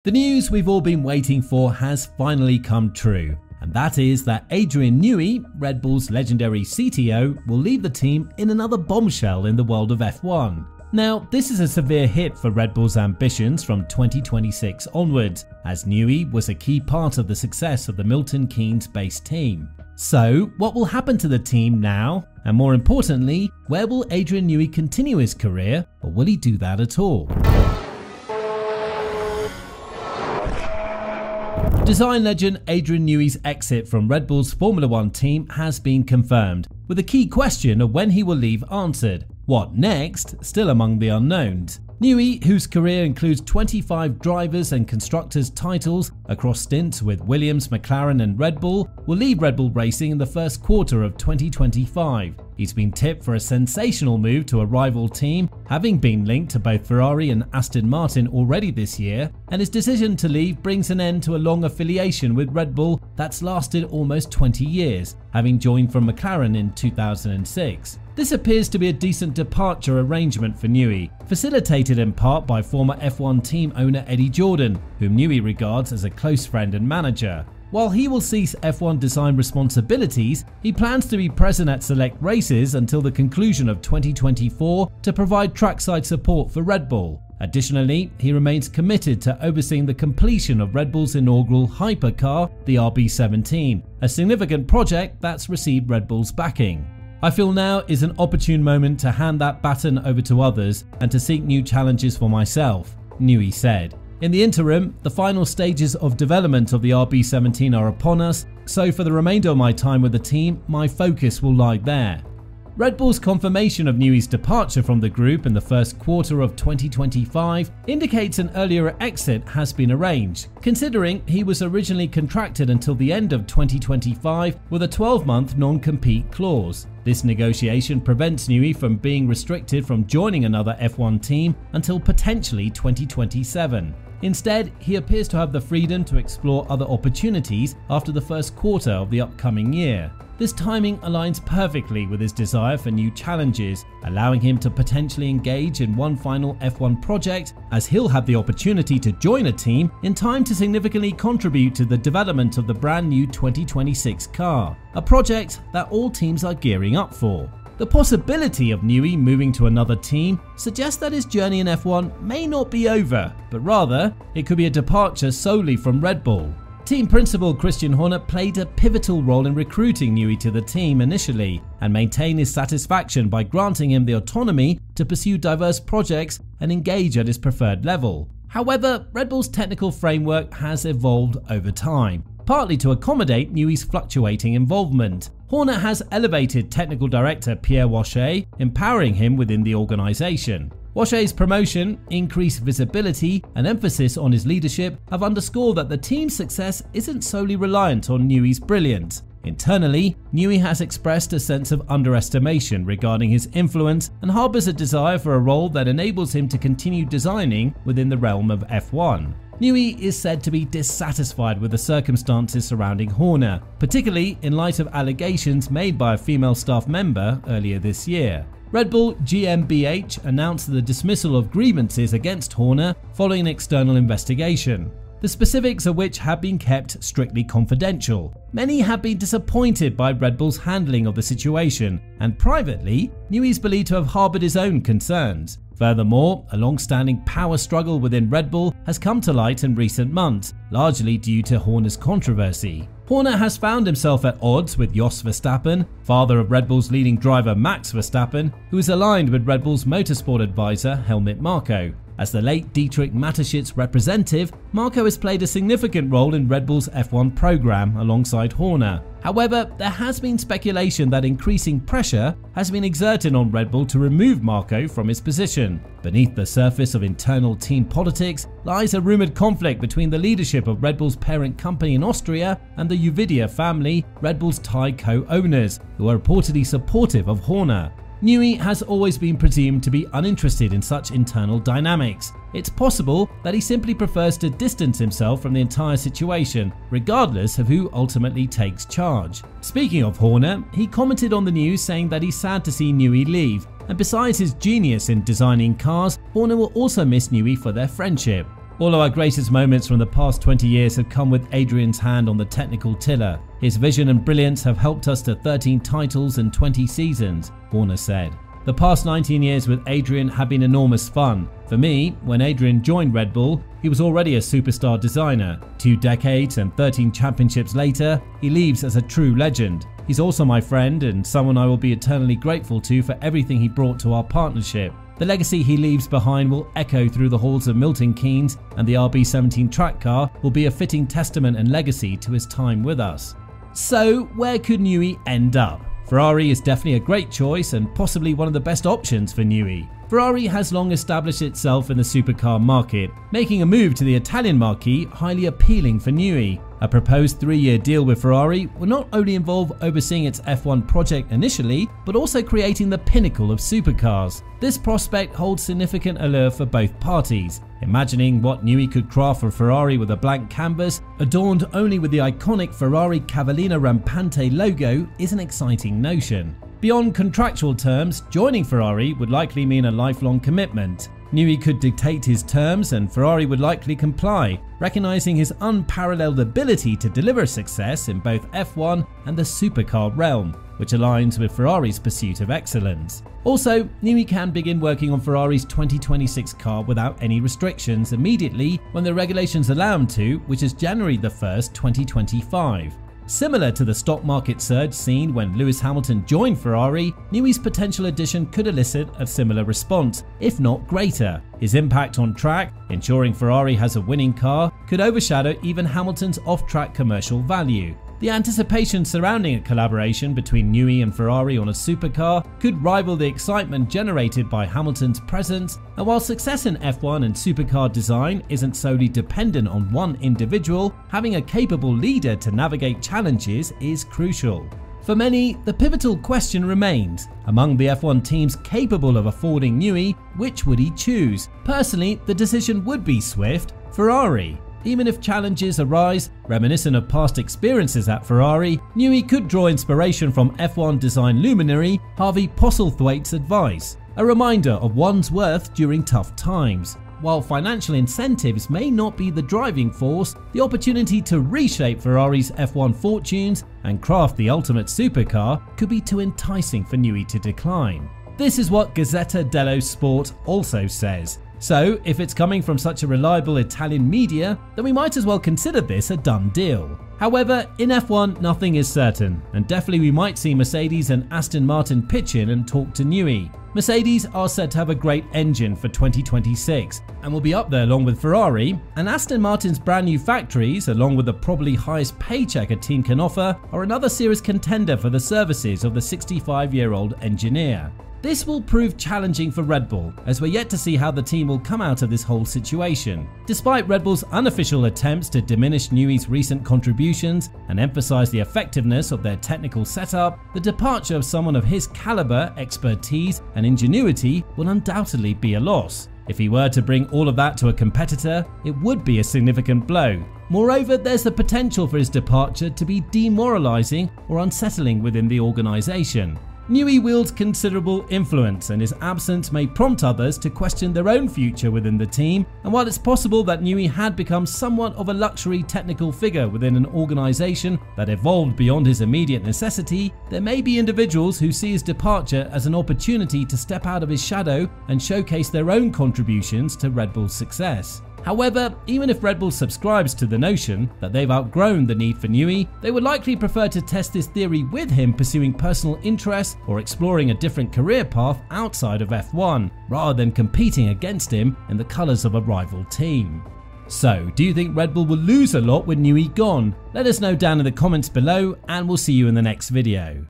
The news we've all been waiting for has finally come true, and that is that Adrian Newey, Red Bull's legendary CTO, will leave the team in another bombshell in the world of F1. Now, this is a severe hit for Red Bull's ambitions from 2026 onwards, as Newey was a key part of the success of the Milton Keynes based team. So, what will happen to the team now? And more importantly, where will Adrian Newey continue his career, or will he do that at all? Design legend Adrian Newey's exit from Red Bull's Formula One team has been confirmed, with a key question of when he will leave answered. What next? Still among the unknowns. Newey, whose career includes 25 drivers and constructors titles across stints with Williams, McLaren and Red Bull, will leave Red Bull Racing in the first quarter of 2025. He's been tipped for a sensational move to a rival team, having been linked to both Ferrari and Aston Martin already this year, and his decision to leave brings an end to a long affiliation with Red Bull that's lasted almost 20 years, having joined from McLaren in 2006. This appears to be a decent departure arrangement for Newey, facilitated in part by former F1 team owner Eddie Jordan, whom Newey regards as a close friend and manager. While he will cease F1 design responsibilities, he plans to be present at select races until the conclusion of 2024 to provide trackside support for Red Bull. Additionally, he remains committed to overseeing the completion of Red Bull's inaugural hypercar, the RB17, a significant project that's received Red Bull's backing. I feel now is an opportune moment to hand that baton over to others and to seek new challenges for myself, Newey said. In the interim, the final stages of development of the RB17 are upon us, so for the remainder of my time with the team, my focus will lie there. Red Bull's confirmation of Newey's departure from the group in the first quarter of 2025 indicates an earlier exit has been arranged, considering he was originally contracted until the end of 2025 with a 12-month non-compete clause. This negotiation prevents Newey from being restricted from joining another F1 team until potentially 2027. Instead, he appears to have the freedom to explore other opportunities after the first quarter of the upcoming year. This timing aligns perfectly with his desire for new challenges, allowing him to potentially engage in one final F1 project, as he'll have the opportunity to join a team in time to significantly contribute to the development of the brand new 2026 car, a project that all teams are gearing up for. The possibility of Newey moving to another team suggests that his journey in F1 may not be over, but rather it could be a departure solely from Red Bull. Team principal Christian Horner played a pivotal role in recruiting Newey to the team initially and maintained his satisfaction by granting him the autonomy to pursue diverse projects and engage at his preferred level. However, Red Bull's technical framework has evolved over time, partly to accommodate Newey's fluctuating involvement. Horner has elevated technical director Pierre Wache, empowering him within the organisation. Wache's promotion, increased visibility and emphasis on his leadership have underscored that the team's success isn't solely reliant on Newey's brilliance. Internally, Newey has expressed a sense of underestimation regarding his influence and harbours a desire for a role that enables him to continue designing within the realm of F1. Newey is said to be dissatisfied with the circumstances surrounding Horner, particularly in light of allegations made by a female staff member earlier this year. Red Bull GmbH announced the dismissal of grievances against Horner following an external investigation, the specifics of which have been kept strictly confidential. Many have been disappointed by Red Bull's handling of the situation, and privately, Newey is believed to have harboured his own concerns. Furthermore, a long-standing power struggle within Red Bull has come to light in recent months, largely due to Horner's controversy. Horner has found himself at odds with Jos Verstappen, father of Red Bull's leading driver Max Verstappen, who is aligned with Red Bull's motorsport advisor Helmut Marko. As the late Dietrich Mateschitz representative, Marko has played a significant role in Red Bull's F1 program alongside Horner. However, there has been speculation that increasing pressure has been exerted on Red Bull to remove Marko from his position. Beneath the surface of internal team politics lies a rumoured conflict between the leadership of Red Bull's parent company in Austria and the Uvidia family, Red Bull's Thai co-owners, who are reportedly supportive of Horner. Newey has always been presumed to be uninterested in such internal dynamics. It's possible that he simply prefers to distance himself from the entire situation, regardless of who ultimately takes charge. Speaking of Horner, he commented on the news saying that he's sad to see Newey leave, and besides his genius in designing cars, Horner will also miss Newey for their friendship. All of our greatest moments from the past 20 years have come with Adrian's hand on the technical tiller. His vision and brilliance have helped us to 13 titles and 20 seasons, Horner said. The past 19 years with Adrian have been enormous fun. For me, when Adrian joined Red Bull, he was already a superstar designer. 2 decades and 13 championships later, he leaves as a true legend. He's also my friend and someone I will be eternally grateful to for everything he brought to our partnership. The legacy he leaves behind will echo through the halls of Milton Keynes, and the RB17 track car will be a fitting testament and legacy to his time with us. So, where could Newey end up? Ferrari is definitely a great choice and possibly one of the best options for Newey. Ferrari has long established itself in the supercar market, making a move to the Italian marquee highly appealing for Newey. A proposed 3-year deal with Ferrari will not only involve overseeing its F1 project initially, but also creating the pinnacle of supercars. This prospect holds significant allure for both parties. Imagining what Newey could craft for Ferrari with a blank canvas, adorned only with the iconic Ferrari Cavallina Rampante logo, is an exciting notion. Beyond contractual terms, joining Ferrari would likely mean a lifelong commitment. Newey could dictate his terms and Ferrari would likely comply, recognizing his unparalleled ability to deliver success in both F1 and the supercar realm, which aligns with Ferrari's pursuit of excellence. Also, Newey can begin working on Ferrari's 2026 car without any restrictions immediately when the regulations allow him to, which is January 1st, 2025. Similar to the stock market surge seen when Lewis Hamilton joined Ferrari, Newey's potential addition could elicit a similar response, if not greater. His impact on track, ensuring Ferrari has a winning car, could overshadow even Hamilton's off-track commercial value. The anticipation surrounding a collaboration between Newey and Ferrari on a supercar could rival the excitement generated by Hamilton's presence, and while success in F1 and supercar design isn't solely dependent on one individual, having a capable leader to navigate challenges is crucial. For many, the pivotal question remains, among the F1 teams capable of affording Newey, which would he choose? Personally, the decision would be swift: Ferrari. Even if challenges arise, reminiscent of past experiences at Ferrari, Newey could draw inspiration from F1 design luminary Harvey Postlethwaite's advice, a reminder of one's worth during tough times. While financial incentives may not be the driving force, the opportunity to reshape Ferrari's F1 fortunes and craft the ultimate supercar could be too enticing for Newey to decline. This is what Gazzetta dello Sport also says. So, if it's coming from such a reliable Italian media, then we might as well consider this a done deal. However, in F1 nothing is certain, and definitely we might see Mercedes and Aston Martin pitch in and talk to Newey. Mercedes are said to have a great engine for 2026 and will be up there along with Ferrari, and Aston Martin's brand new factories, along with the probably highest paycheck a team can offer, are another serious contender for the services of the 65-year-old engineer. This will prove challenging for Red Bull, as we're yet to see how the team will come out of this whole situation. Despite Red Bull's unofficial attempts to diminish Newey's recent contributions and emphasize the effectiveness of their technical setup, the departure of someone of his caliber, expertise, and ingenuity will undoubtedly be a loss. If he were to bring all of that to a competitor, it would be a significant blow. Moreover, there's the potential for his departure to be demoralizing or unsettling within the organization. Newey wields considerable influence, and his absence may prompt others to question their own future within the team, and while it's possible that Newey had become somewhat of a luxury technical figure within an organisation that evolved beyond his immediate necessity, there may be individuals who see his departure as an opportunity to step out of his shadow and showcase their own contributions to Red Bull's success. However, even if Red Bull subscribes to the notion that they've outgrown the need for Newey, they would likely prefer to test this theory with him pursuing personal interests or exploring a different career path outside of F1, rather than competing against him in the colours of a rival team. So, do you think Red Bull will lose a lot with Newey gone? Let us know down in the comments below, and we'll see you in the next video.